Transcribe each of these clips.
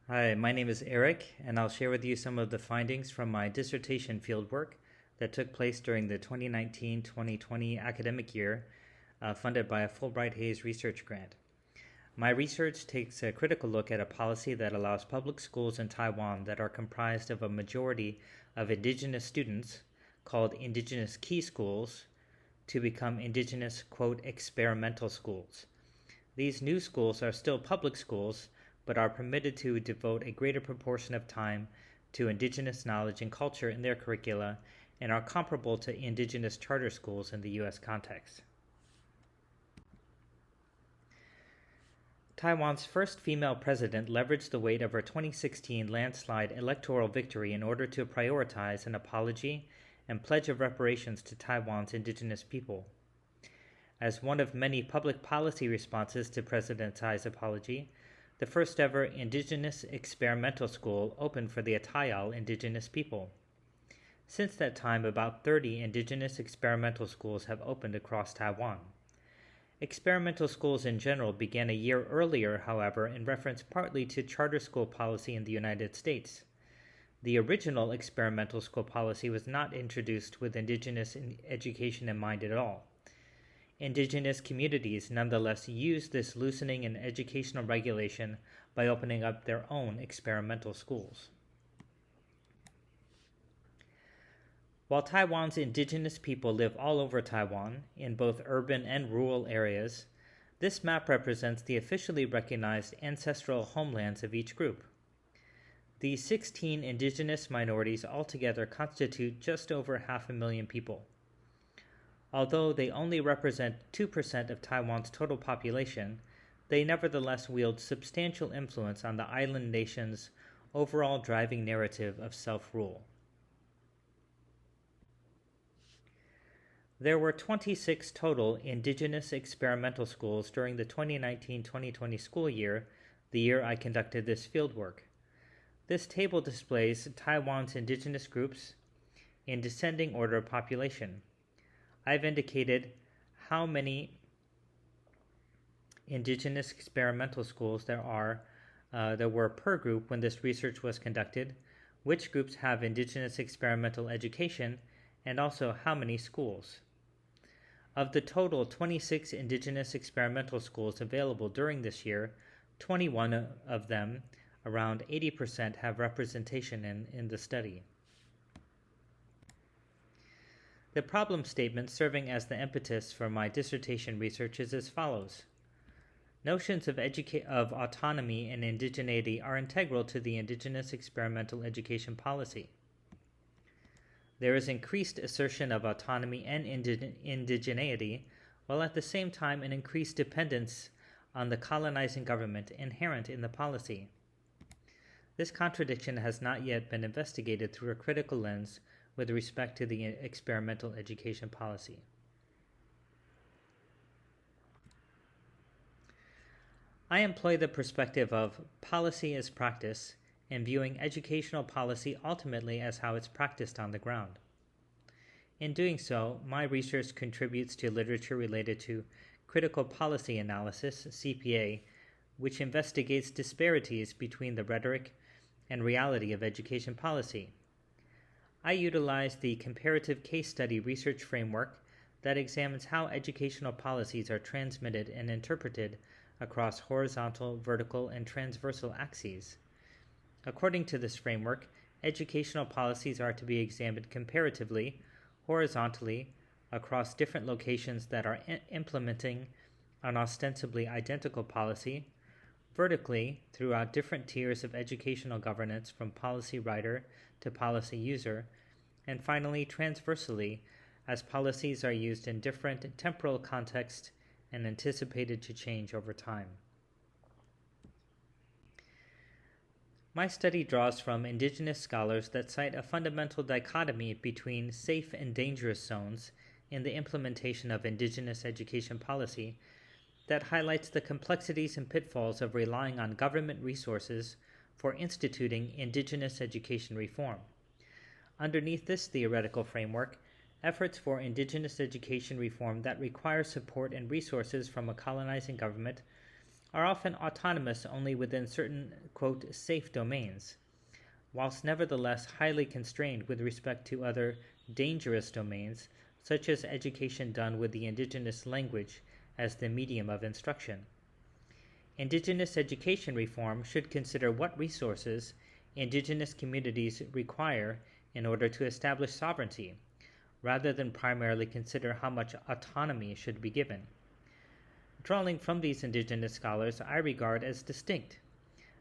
Hi, my name is Eric, and I'll share with you some of the findings from my dissertation fieldwork that took place during the 2019-2020 academic year, funded by a Fulbright Hays research grant. My research takes a critical look at a policy that allows public schools in Taiwan that are comprised of a majority of indigenous students, called indigenous key schools, to become indigenous, quote, experimental schools. These new schools are still public schools, but are permitted to devote a greater proportion of time to indigenous knowledge and culture in their curricula and are comparable to indigenous charter schools in the U.S. context. Taiwan's first female president leveraged the weight of her 2016 landslide electoral victory in order to prioritize an apology and pledge of reparations to Taiwan's indigenous people. As one of many public policy responses to President Tsai's apology, the first ever indigenous experimental school opened for the Atayal indigenous people. Since that time, about 30 indigenous experimental schools have opened across Taiwan. Experimental schools in general began a year earlier, however, in reference partly to charter school policy in the United States. The original experimental school policy was not introduced with indigenous education in mind at all. Indigenous communities nonetheless used this loosening in educational regulation by opening up their own experimental schools. While Taiwan's indigenous people live all over Taiwan, in both urban and rural areas, this map represents the officially recognized ancestral homelands of each group. These 16 indigenous minorities altogether constitute just over 500,000 people. Although they only represent 2% of Taiwan's total population, they nevertheless wield substantial influence on the island nation's overall driving narrative of self-rule. There were 26 total indigenous experimental schools during the 2019-2020 school year, the year I conducted this fieldwork. This table displays Taiwan's indigenous groups in descending order of population. I've indicated how many indigenous experimental schools there were per group when this research was conducted, which groups have indigenous experimental education, and also how many schools. Of the total 26 indigenous experimental schools available during this year, 21 of them, around 80%, have representation in the study. The problem statement serving as the impetus for my dissertation research is as follows. Notions of autonomy and indigeneity are integral to the indigenous experimental education policy. There is increased assertion of autonomy and indigeneity, while at the same time an increased dependence on the colonizing government inherent in the policy. This contradiction has not yet been investigated through a critical lens with respect to the experimental education policy. I employ the perspective of policy as practice and viewing educational policy ultimately as how it's practiced on the ground. In doing so, my research contributes to literature related to critical policy analysis, CPA, which investigates disparities between the rhetoric and reality of education policy. I utilize the comparative case study research framework that examines how educational policies are transmitted and interpreted across horizontal, vertical, and transversal axes. According to this framework, educational policies are to be examined comparatively, horizontally, across different locations that are implementing an ostensibly identical policy, vertically throughout different tiers of educational governance from policy writer to policy user, and finally transversally as policies are used in different temporal contexts and anticipated to change over time. My study draws from indigenous scholars that cite a fundamental dichotomy between safe and dangerous zones in the implementation of indigenous education policy that highlights the complexities and pitfalls of relying on government resources for instituting indigenous education reform. Underneath this theoretical framework, efforts for indigenous education reform that require support and resources from a colonizing government are often autonomous only within certain, quote, safe domains, whilst nevertheless highly constrained with respect to other dangerous domains, such as education done with the indigenous language as the medium of instruction. Indigenous education reform should consider what resources indigenous communities require in order to establish sovereignty, rather than primarily consider how much autonomy should be given. Drawing from these indigenous scholars, I regard as distinct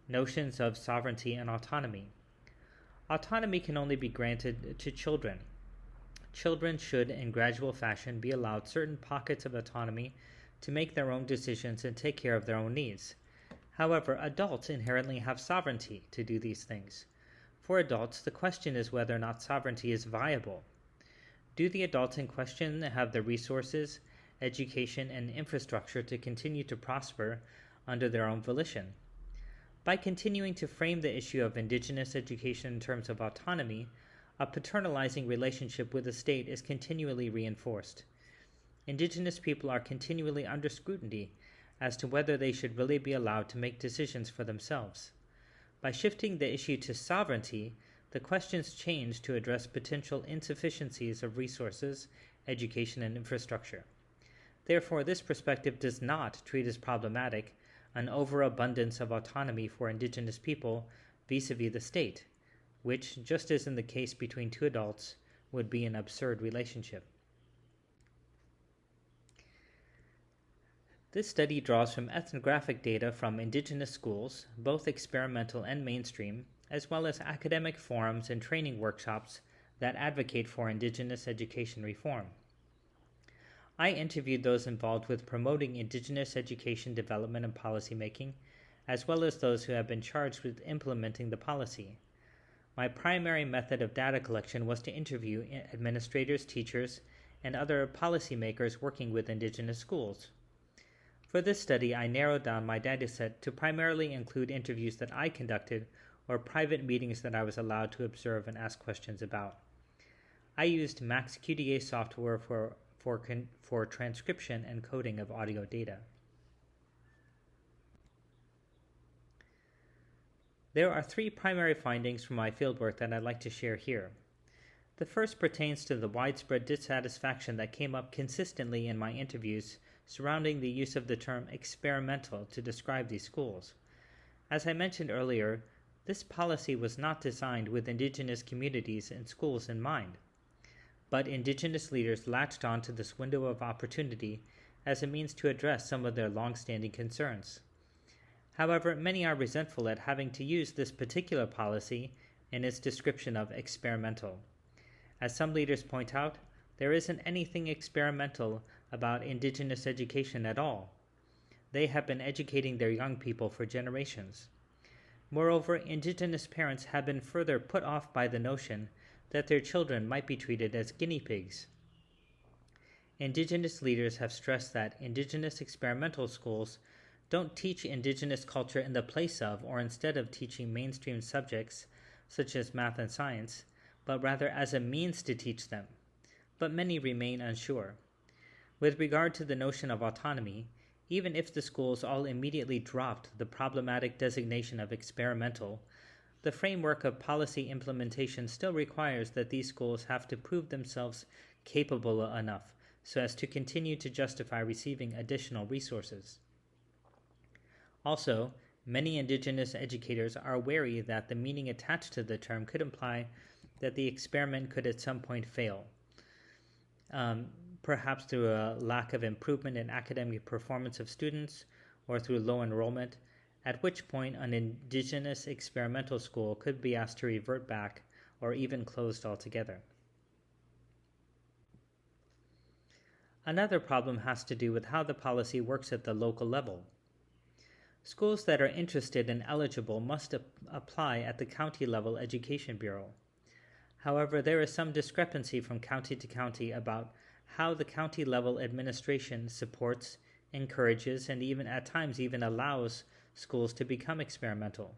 notions of sovereignty and autonomy. Autonomy can only be granted to children. Children should, in gradual fashion, be allowed certain pockets of autonomy to make their own decisions and take care of their own needs. However, adults inherently have sovereignty to do these things. For adults, the question is whether or not sovereignty is viable. Do the adults in question have the resources, education, and infrastructure to continue to prosper under their own volition? By continuing to frame the issue of indigenous education in terms of autonomy, a paternalizing relationship with the state is continually reinforced. Indigenous people are continually under scrutiny as to whether they should really be allowed to make decisions for themselves. By shifting the issue to sovereignty, the questions change to address potential insufficiencies of resources, education, and infrastructure. Therefore, this perspective does not treat as problematic an overabundance of autonomy for indigenous people vis-a-vis the state, which, just as in the case between two adults, would be an absurd relationship. This study draws from ethnographic data from indigenous schools, both experimental and mainstream, as well as academic forums and training workshops that advocate for indigenous education reform. I interviewed those involved with promoting indigenous education development and policymaking, as well as those who have been charged with implementing the policy. My primary method of data collection was to interview administrators, teachers, and other policymakers working with indigenous schools. For this study, I narrowed down my dataset to primarily include interviews that I conducted or private meetings that I was allowed to observe and ask questions about. I used MaxQDA software for transcription and coding of audio data. There are three primary findings from my fieldwork that I'd like to share here. The first pertains to the widespread dissatisfaction that came up consistently in my interviews surrounding the use of the term experimental to describe these schools. As I mentioned earlier, this policy was not designed with indigenous communities and schools in mind, but indigenous leaders latched on to this window of opportunity as a means to address some of their long-standing concerns. However, many are resentful at having to use this particular policy in its description of experimental. As some leaders point out, there isn't anything experimental about indigenous education at all. They have been educating their young people for generations. Moreover, indigenous parents have been further put off by the notion that their children might be treated as guinea pigs. Indigenous leaders have stressed that indigenous experimental schools don't teach indigenous culture in the place of or instead of teaching mainstream subjects such as math and science, but rather as a means to teach them. But many remain unsure. With regard to the notion of autonomy, even if the schools all immediately dropped the problematic designation of experimental, the framework of policy implementation still requires that these schools have to prove themselves capable enough so as to continue to justify receiving additional resources. Also, many indigenous educators are wary that the meaning attached to the term could imply that the experiment could at some point fail, perhaps through a lack of improvement in academic performance of students or through low enrollment, at which point an indigenous experimental school could be asked to revert back or even closed altogether. Another problem has to do with how the policy works at the local level. Schools that are interested and eligible must apply at the county-level education bureau. However, there is some discrepancy from county to county about how the county-level administration supports, encourages, and even at times even allows schools to become experimental.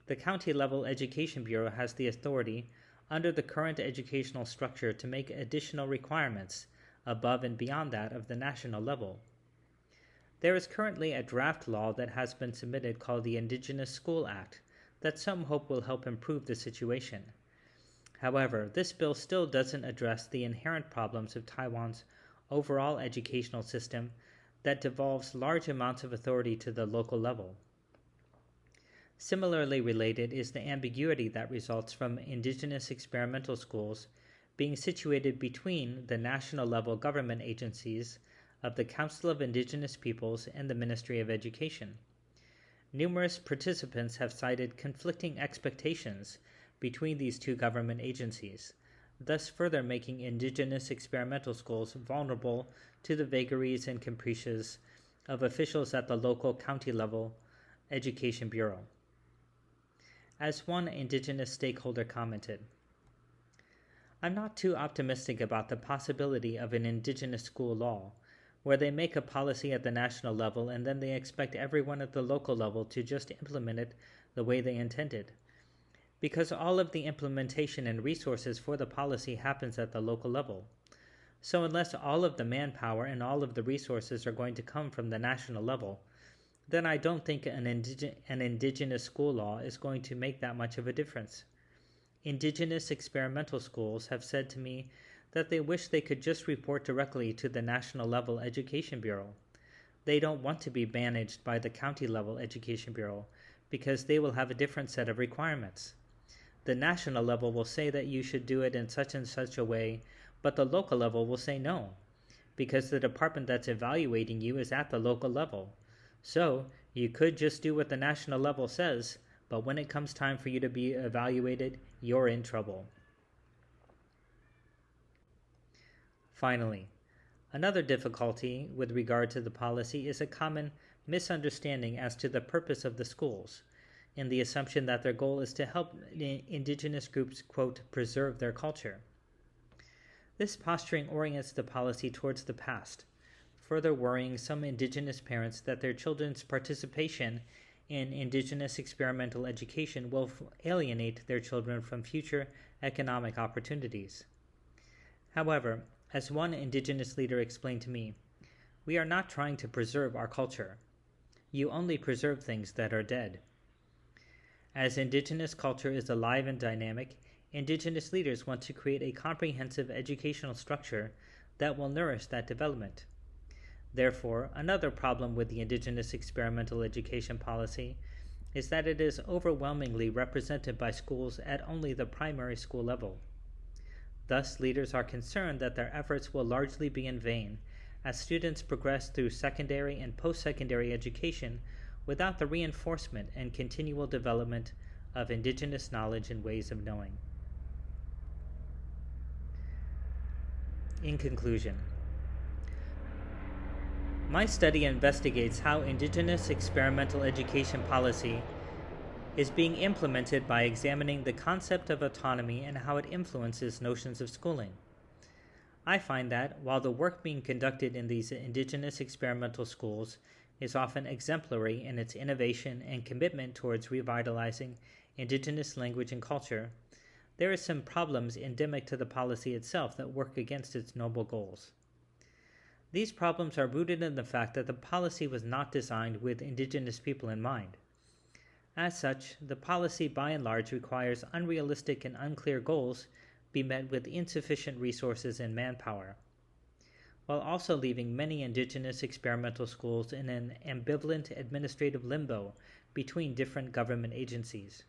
The county-level education bureau has the authority under the current educational structure to make additional requirements above and beyond that of the national level. There is currently a draft law that has been submitted called the Indigenous School Act that some hope will help improve the situation. However, this bill still doesn't address the inherent problems of Taiwan's overall educational system that devolves large amounts of authority to the local level. Similarly related is the ambiguity that results from indigenous experimental schools being situated between the national level government agencies of the Council of Indigenous Peoples and the Ministry of Education. Numerous participants have cited conflicting expectations between these two government agencies, thus further making indigenous experimental schools vulnerable to the vagaries and caprices of officials at the local county level education bureau. As one indigenous stakeholder commented, "I'm not too optimistic about the possibility of an indigenous school law, where they make a policy at the national level and then they expect everyone at the local level to just implement it the way they intended, because all of the implementation and resources for the policy happens at the local level. So unless all of the manpower and all of the resources are going to come from the national level, then I don't think an indigenous school law is going to make that much of a difference. Indigenous experimental schools have said to me that they wish they could just report directly to the National Level Education Bureau. They don't want to be managed by the County Level Education Bureau because they will have a different set of requirements. The national level will say that you should do it in such and such a way, but the local level will say no, because the department that's evaluating you is at the local level. So you could just do what the national level says, but when it comes time for you to be evaluated, you're in trouble." Finally, another difficulty with regard to the policy is a common misunderstanding as to the purpose of the schools, in the assumption that their goal is to help indigenous groups, quote, preserve their culture. This posturing orients the policy towards the past, further worrying some indigenous parents that their children's participation in indigenous experimental education will alienate their children from future economic opportunities. However, as one indigenous leader explained to me, "We are not trying to preserve our culture. You only preserve things that are dead." As indigenous culture is alive and dynamic, indigenous leaders want to create a comprehensive educational structure that will nourish that development. Therefore, another problem with the indigenous experimental education policy is that it is overwhelmingly represented by schools at only the primary school level. Thus, leaders are concerned that their efforts will largely be in vain as students progress through secondary and post-secondary education without the reinforcement and continual development of indigenous knowledge and ways of knowing. In conclusion, my study investigates how indigenous experimental education policy is being implemented by examining the concept of autonomy and how it influences notions of schooling. I find that, while the work being conducted in these indigenous experimental schools is often exemplary in its innovation and commitment towards revitalizing indigenous language and culture, there are some problems endemic to the policy itself that work against its noble goals. These problems are rooted in the fact that the policy was not designed with indigenous people in mind. As such, the policy by and large requires unrealistic and unclear goals be met with insufficient resources and manpower, while also leaving many indigenous experimental schools in an ambivalent administrative limbo between different government agencies.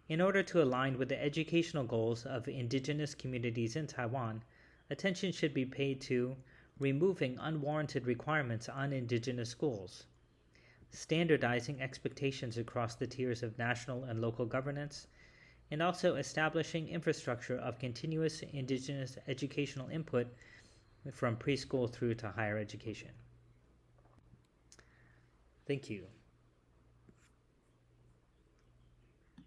In order to align with the educational goals of indigenous communities in Taiwan, attention should be paid to removing unwarranted requirements on indigenous schools, standardizing expectations across the tiers of national and local governance, and also establishing infrastructure of continuous indigenous educational input from preschool through to higher education. Thank you.